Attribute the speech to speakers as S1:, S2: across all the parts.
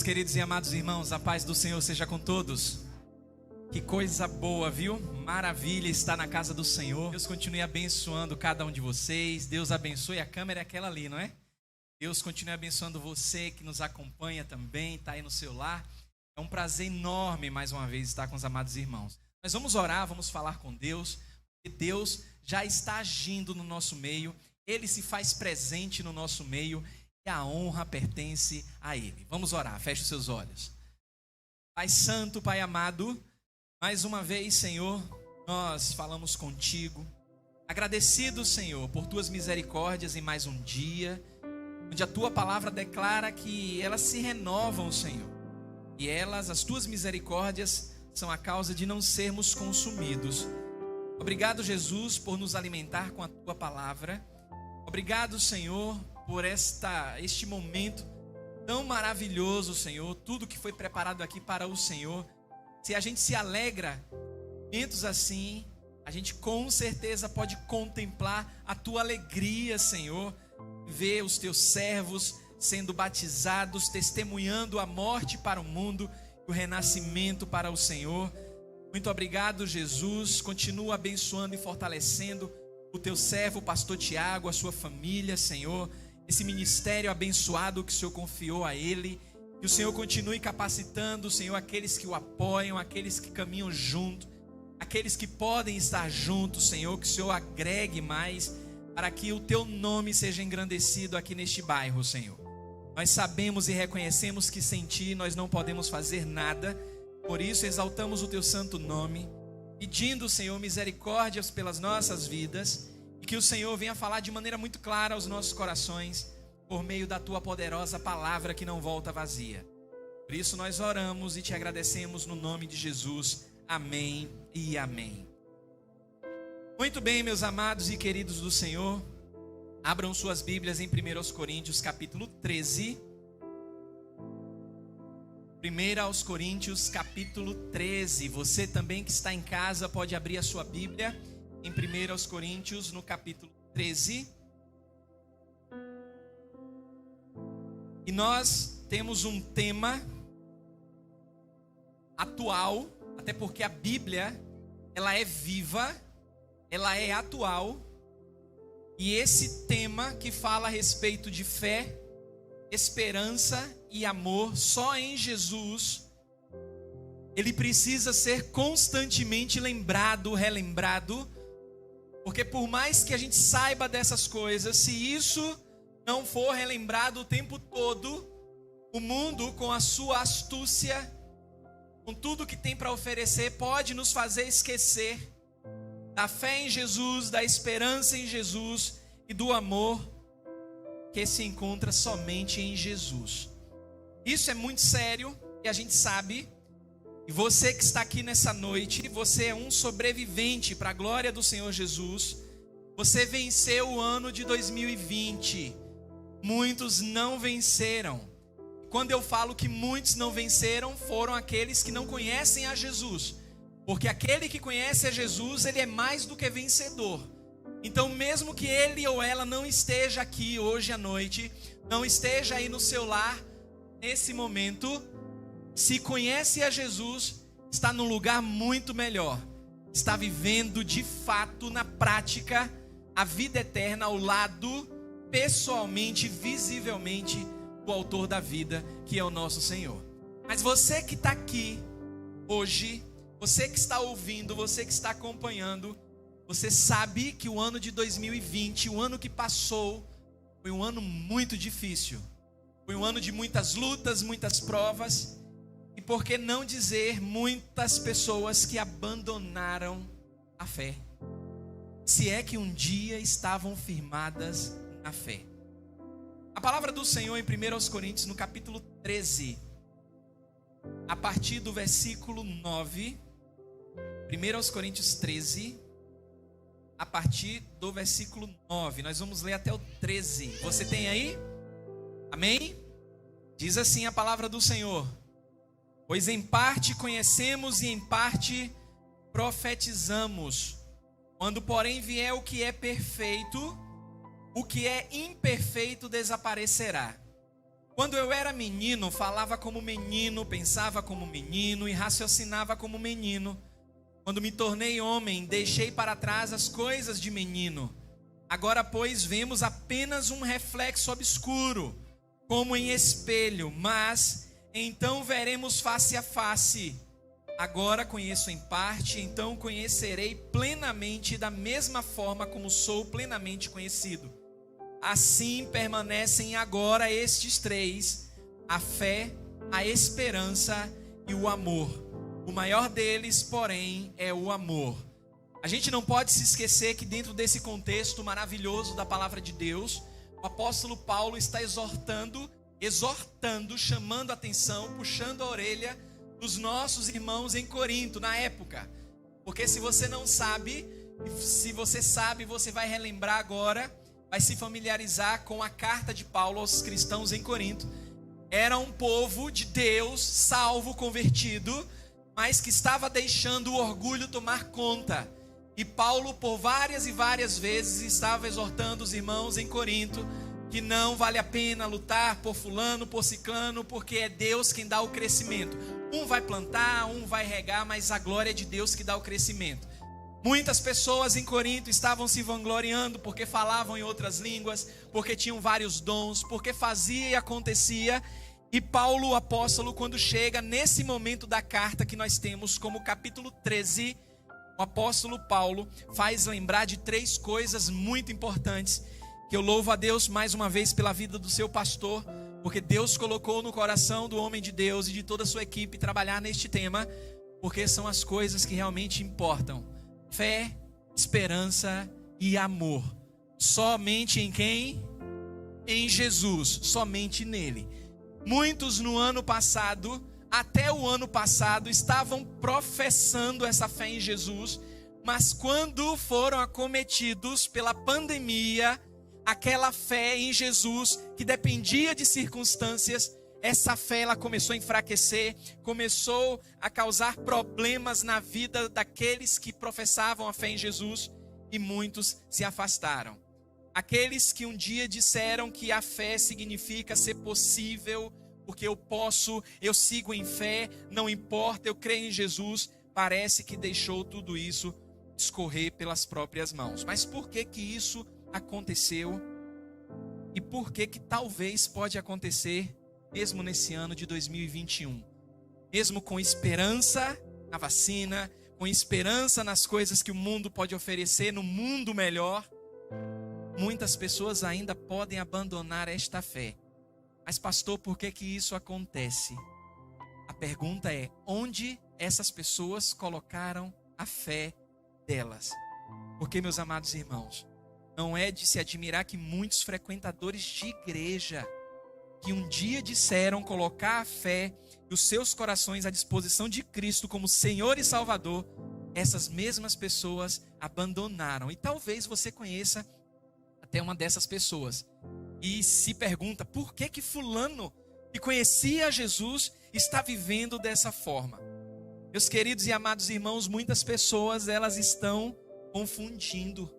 S1: Meus queridos e amados irmãos, a paz do Senhor seja com todos. Que coisa boa, viu? Maravilha estar na casa do Senhor. Deus continue abençoando cada um de vocês. Deus abençoe. A câmera é aquela ali, não é? Deus continue abençoando você que nos acompanha também, está aí no seu lar. É um prazer enorme mais uma vez estar com os amados irmãos. Nós vamos orar, vamos falar com Deus, porque Deus já está agindo no nosso meio. Ele se faz presente no nosso meio e a honra pertence a Ele. Vamos orar, feche os seus olhos. Pai Santo, Pai amado, mais uma vez, Senhor, nós falamos contigo. Agradecido, Senhor, por tuas misericórdias em mais um dia, onde a tua palavra declara que elas se renovam, Senhor. E elas, as tuas misericórdias, são a causa de não sermos consumidos. Obrigado, Jesus, por nos alimentar com a tua palavra. Obrigado, Senhor, por este momento tão maravilhoso, Senhor. Tudo que foi preparado aqui para o Senhor. Se a gente se alegra, momentos assim, a gente com certeza pode contemplar a tua alegria, Senhor. Ver os teus servos sendo batizados, testemunhando a morte para o mundo, o renascimento para o Senhor. Muito obrigado, Jesus. Continua abençoando e fortalecendo o teu servo, o pastor Tiago, a sua família, Senhor. Esse ministério abençoado que o Senhor confiou a ele. Que o Senhor continue capacitando, Senhor, aqueles que o apoiam, aqueles que caminham junto, aqueles que podem estar juntos, Senhor. Que o Senhor agregue mais para que o teu nome seja engrandecido aqui neste bairro, Senhor. Nós sabemos e reconhecemos que sem ti nós não podemos fazer nada. Por isso exaltamos o teu santo nome, pedindo, Senhor, misericórdias pelas nossas vidas e que o Senhor venha falar de maneira muito clara aos nossos corações por meio da tua poderosa palavra que não volta vazia. Por isso nós oramos e te agradecemos no nome de Jesus. Amém e amém. Muito bem, meus amados e queridos do Senhor, abram suas Bíblias em 1 Coríntios capítulo 13. 1 Coríntios capítulo 13. Você também que está em casa pode abrir a sua Bíblia em 1 Coríntios no capítulo 13. E nós temos um tema atual, até porque a Bíblia, ela é viva, ela é atual. E esse tema que fala a respeito de fé, esperança e amor só em Jesus, ele precisa ser constantemente lembrado, relembrado, porque por mais que a gente saiba dessas coisas, se isso não for relembrado o tempo todo, o mundo com a sua astúcia, com tudo que tem para oferecer, pode nos fazer esquecer da fé em Jesus, da esperança em Jesus e do amor que se encontra somente em Jesus. Isso é muito sério e a gente sabe. E você que está aqui nessa noite, você é um sobrevivente para a glória do Senhor Jesus. Você venceu o ano de 2020. Muitos não venceram. Quando eu falo que muitos não venceram, foram aqueles que não conhecem a Jesus. Porque aquele que conhece a Jesus, ele é mais do que vencedor. Então, mesmo que ele ou ela não esteja aqui hoje à noite, não esteja aí no seu lar, nesse momento, se conhece a Jesus, está num lugar muito melhor. Está vivendo de fato, na prática, a vida eterna ao lado, pessoalmente, visivelmente, do autor da vida, que é o nosso Senhor. Mas você que está aqui hoje, você que está ouvindo, você que está acompanhando, você sabe que o ano de 2020, o ano que passou, foi um ano muito difícil. Foi um ano de muitas lutas, muitas provas. E por que não dizer muitas pessoas que abandonaram a fé? Se é que um dia estavam firmadas na fé. A palavra do Senhor em 1 Coríntios, no capítulo 13, a partir do versículo 9. 1 Coríntios 13, a partir do versículo 9. Nós vamos ler até o 13. Você tem aí? Amém? Diz assim a palavra do Senhor: pois em parte conhecemos e em parte profetizamos. Quando porém vier o que é perfeito, o que é imperfeito desaparecerá. Quando eu era menino, falava como menino, pensava como menino e raciocinava como menino. Quando me tornei homem, deixei para trás as coisas de menino. Agora, pois, vemos apenas um reflexo obscuro, como em espelho, mas então veremos face a face. Agora conheço em parte, então conhecerei plenamente, da mesma forma como sou plenamente conhecido. Assim permanecem agora estes três: a fé, a esperança e o amor. O maior deles, porém, é o amor. A gente não pode se esquecer que dentro desse contexto maravilhoso da palavra de Deus, o apóstolo Paulo está exortando, chamando a atenção, puxando a orelha dos nossos irmãos em Corinto, na época. Porque se você não sabe, se você sabe, você vai relembrar agora, vai se familiarizar com a carta de Paulo aos cristãos em Corinto. Era um povo de Deus, salvo, convertido, mas que estava deixando o orgulho tomar conta. E Paulo, por várias e várias vezes, estava exortando os irmãos em Corinto que não vale a pena lutar por fulano, por ciclano, porque é Deus quem dá o crescimento. Um vai plantar, um vai regar, mas a glória é de Deus que dá o crescimento. Muitas pessoas em Corinto estavam se vangloriando porque falavam em outras línguas, porque tinham vários dons, porque fazia e acontecia. E Paulo, o apóstolo, quando chega nesse momento da carta que nós temos como capítulo 13, o apóstolo Paulo faz lembrar de três coisas muito importantes, que eu louvo a Deus mais uma vez pela vida do seu pastor, porque Deus colocou no coração do homem de Deus e de toda a sua equipe trabalhar neste tema, porque são as coisas que realmente importam: fé, esperança e amor. Somente em quem? Em Jesus, somente nele. Muitos no ano passado, até o ano passado, estavam professando essa fé em Jesus, mas quando foram acometidos pela pandemia, aquela fé em Jesus que dependia de circunstâncias, essa fé ela começou a enfraquecer, começou a causar problemas na vida daqueles que professavam a fé em Jesus, e muitos se afastaram. Aqueles que um dia disseram que a fé significa ser possível, porque eu posso, eu sigo em fé, não importa, eu creio em Jesus, parece que deixou tudo isso escorrer pelas próprias mãos. Mas por que que isso aconteceu? E por que que talvez pode acontecer mesmo nesse ano de 2021? Mesmo com esperança na vacina, com esperança nas coisas que o mundo pode oferecer, no mundo melhor, muitas pessoas ainda podem abandonar esta fé. Mas pastor, por que que isso acontece? A pergunta é: onde essas pessoas colocaram a fé delas? Porque, meus amados irmãos, não é de se admirar que muitos frequentadores de igreja, que um dia disseram colocar a fé e os seus corações à disposição de Cristo como Senhor e Salvador, essas mesmas pessoas abandonaram. E talvez você conheça até uma dessas pessoas e se pergunta: por que que fulano, que conhecia Jesus, está vivendo dessa forma? Meus queridos e amados irmãos, muitas pessoas elas estão confundindo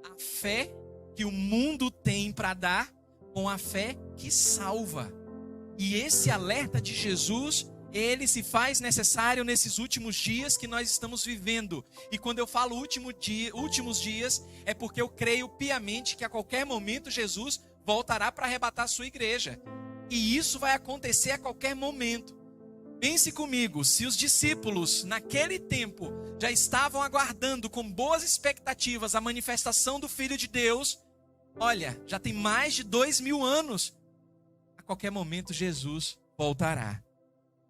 S1: a fé que o mundo tem para dar com a fé que salva. E esse alerta de Jesus, ele se faz necessário nesses últimos dias que nós estamos vivendo. E quando eu falo últimos dias, é porque eu creio piamente que a qualquer momento Jesus voltará para arrebatar a sua igreja. E isso vai acontecer a qualquer momento. Pense comigo, se os discípulos naquele tempo já estavam aguardando com boas expectativas a manifestação do Filho de Deus, olha, já tem mais de 2000 anos. A qualquer momento Jesus voltará.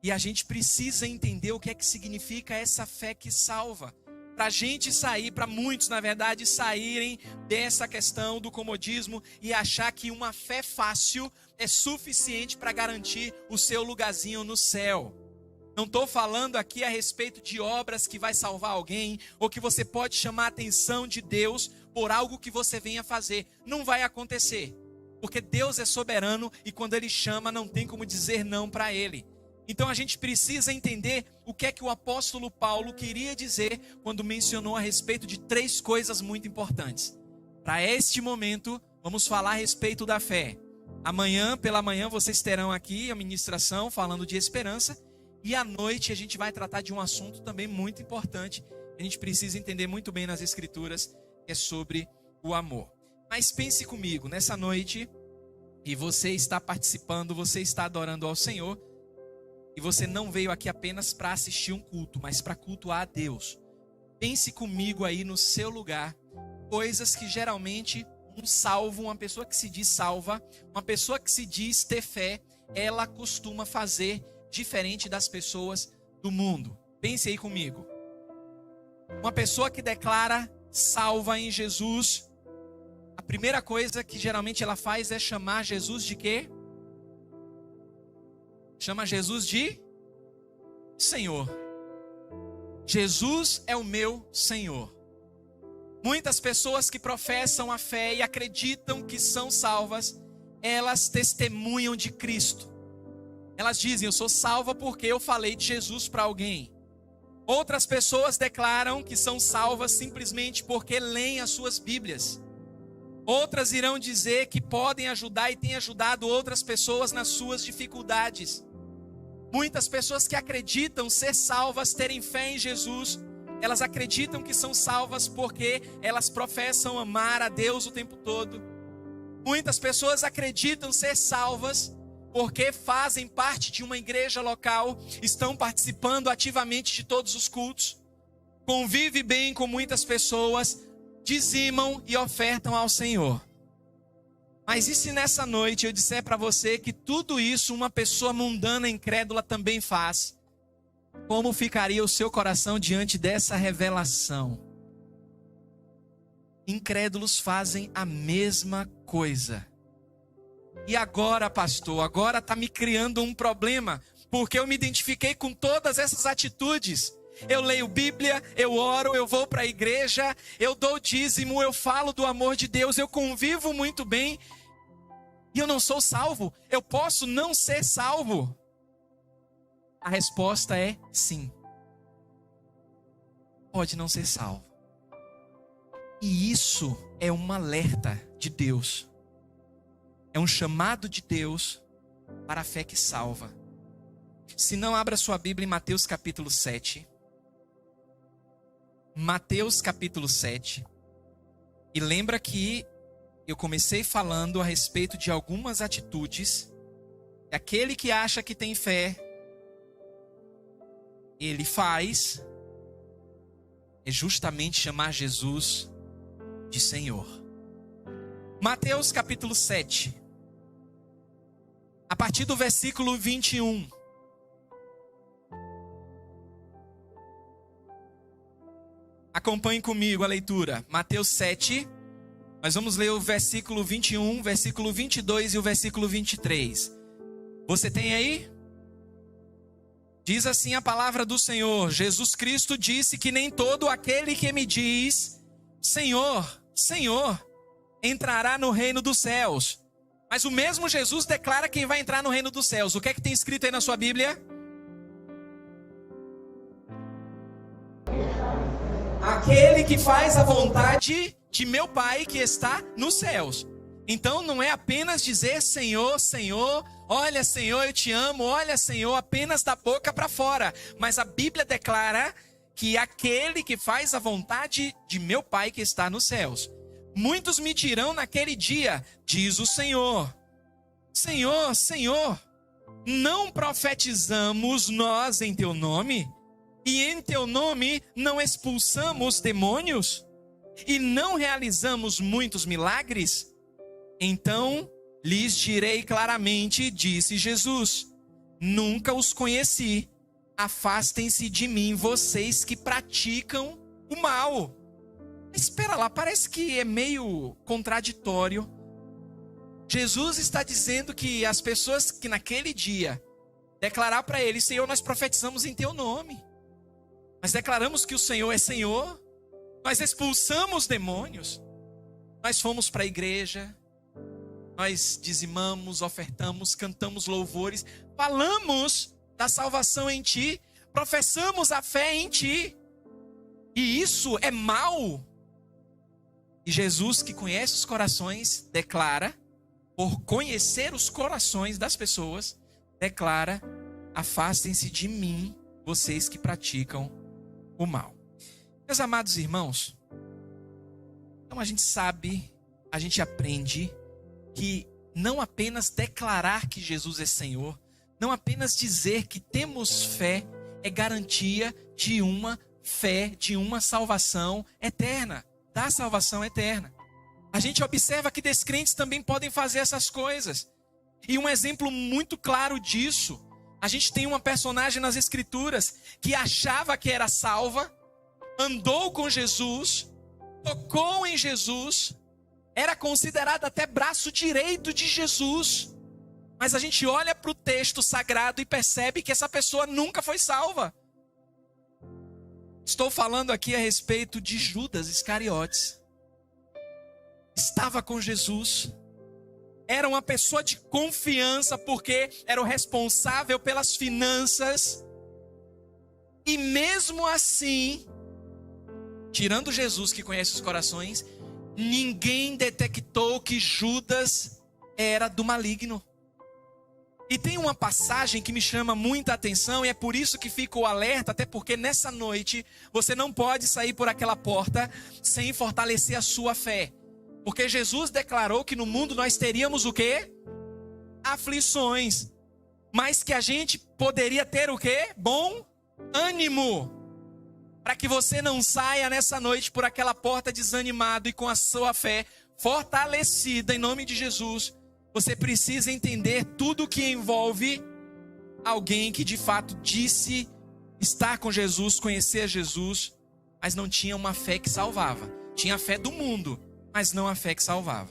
S1: E a gente precisa entender o que é que significa essa fé que salva. Para a gente sair, para muitos na verdade saírem dessa questão do comodismo e achar que uma fé fácil é suficiente para garantir o seu lugarzinho no céu. Não estou falando aqui a respeito de obras que vai salvar alguém, ou que você pode chamar a atenção de Deus por algo que você venha fazer. Não vai acontecer, porque Deus é soberano e quando Ele chama não tem como dizer não para Ele. Então a gente precisa entender o que é que o apóstolo Paulo queria dizer quando mencionou a respeito de três coisas muito importantes. Para este momento, vamos falar a respeito da fé. Pela manhã, vocês terão aqui a ministração falando de esperança. E à noite a gente vai tratar de um assunto também muito importante. A gente precisa entender muito bem nas Escrituras, que é sobre o amor. Mas pense comigo, nessa noite, que você está participando, você está adorando ao Senhor, e você não veio aqui apenas para assistir um culto, mas para cultuar a Deus. Pense comigo aí no seu lugar, coisas que geralmente um salvo, uma pessoa que se diz salva, uma pessoa que se diz ter fé, ela costuma fazer diferente das pessoas do mundo. Pense aí comigo. Uma pessoa que declara salva em Jesus, a primeira coisa que geralmente ela faz é chamar Jesus de quê? Chama Jesus de Senhor. Jesus é o meu Senhor. Muitas pessoas que professam a fé e acreditam que são salvas, elas testemunham de Cristo. Elas dizem, eu sou salva porque eu falei de Jesus para alguém. Outras pessoas declaram que são salvas simplesmente porque leem as suas Bíblias. Outras irão dizer que podem ajudar e têm ajudado outras pessoas nas suas dificuldades. Muitas pessoas que acreditam ser salvas, terem fé em Jesus, elas acreditam que são salvas porque elas professam amar a Deus o tempo todo. Muitas pessoas acreditam ser salvas porque fazem parte de uma igreja local, estão participando ativamente de todos os cultos, convivem bem com muitas pessoas, dizimam e ofertam ao Senhor. Mas e se nessa noite eu disser para você que tudo isso uma pessoa mundana, incrédula também faz? Como ficaria o seu coração diante dessa revelação? Incrédulos fazem a mesma coisa. E agora, pastor, agora está me criando um problema, porque eu me identifiquei com todas essas atitudes. Eu leio Bíblia, eu oro, eu vou para a igreja, eu dou dízimo, eu falo do amor de Deus, eu convivo muito bem, e eu não sou salvo. Eu posso não ser salvo? A resposta é sim. Pode não ser salvo. E isso é um alerta de Deus. É um chamado de Deus para a fé que salva. Se não, abra sua Bíblia em Mateus capítulo 7. Mateus capítulo 7. E lembra que eu comecei falando a respeito de algumas atitudes. Aquele que acha que tem fé, ele faz, é justamente chamar Jesus de Senhor. Mateus capítulo 7, a partir do versículo 21. Acompanhe comigo a leitura. Mateus 7, nós vamos ler o versículo 21, versículo 22 e o versículo 23. Você tem aí? Diz assim a palavra do Senhor: Jesus Cristo disse que nem todo aquele que me diz Senhor, Senhor, entrará no reino dos céus. Mas o mesmo Jesus declara quem vai entrar no reino dos céus. O que é que tem escrito aí na sua Bíblia? Aquele que faz a vontade de meu Pai que está nos céus. Então não é apenas dizer Senhor, Senhor, olha Senhor, eu te amo, olha Senhor, apenas da boca para fora. Mas a Bíblia declara que aquele que faz a vontade de meu Pai que está nos céus. Muitos me dirão naquele dia, diz o Senhor, Senhor, Senhor, não profetizamos nós em teu nome? E em teu nome não expulsamos demônios? E não realizamos muitos milagres? Então lhes direi claramente, disse Jesus, nunca os conheci. Afastem-se de mim, vocês que praticam o mal. Espera lá, parece que é meio contraditório. Jesus está dizendo que as pessoas que naquele dia declarar para ele, Senhor, nós profetizamos em teu nome. Nós declaramos que o Senhor é Senhor. Nós expulsamos demônios. Nós fomos para a igreja. Nós dizimamos, ofertamos, cantamos louvores. Falamos da salvação em ti. Professamos a fé em ti. E isso é mal. E Jesus, que conhece os corações, declara: por conhecer os corações das pessoas, declara: afastem-se de mim, vocês que praticam o mal. Meus amados irmãos, então a gente sabe, a gente aprende que não apenas declarar que Jesus é Senhor, não apenas dizer que temos fé, é garantia de uma fé, de uma salvação eterna, da salvação eterna. A gente observa que descrentes também podem fazer essas coisas. E um exemplo muito claro disso, a gente tem uma personagem nas Escrituras que achava que era salva, andou com Jesus, tocou em Jesus, era considerado até braço direito de Jesus. Mas a gente olha para o texto sagrado e percebe que essa pessoa nunca foi salva. Estou falando aqui a respeito de Judas Iscariotes. Estava com Jesus, era uma pessoa de confiança porque era o responsável pelas finanças. E mesmo assim, tirando Jesus que conhece os corações, ninguém detectou que Judas era do maligno. E tem uma passagem que me chama muita atenção e é por isso que fico alerta, até porque nessa noite você não pode sair por aquela porta sem fortalecer a sua fé. Porque Jesus declarou que no mundo nós teríamos o quê? Aflições. Mas que a gente poderia ter o quê? Bom ânimo. Para que você não saia nessa noite por aquela porta desanimado e com a sua fé fortalecida em nome de Jesus. Você precisa entender tudo que envolve alguém que de fato disse estar com Jesus, conhecer Jesus, mas não tinha uma fé que salvava. Tinha a fé do mundo, mas não a fé que salvava.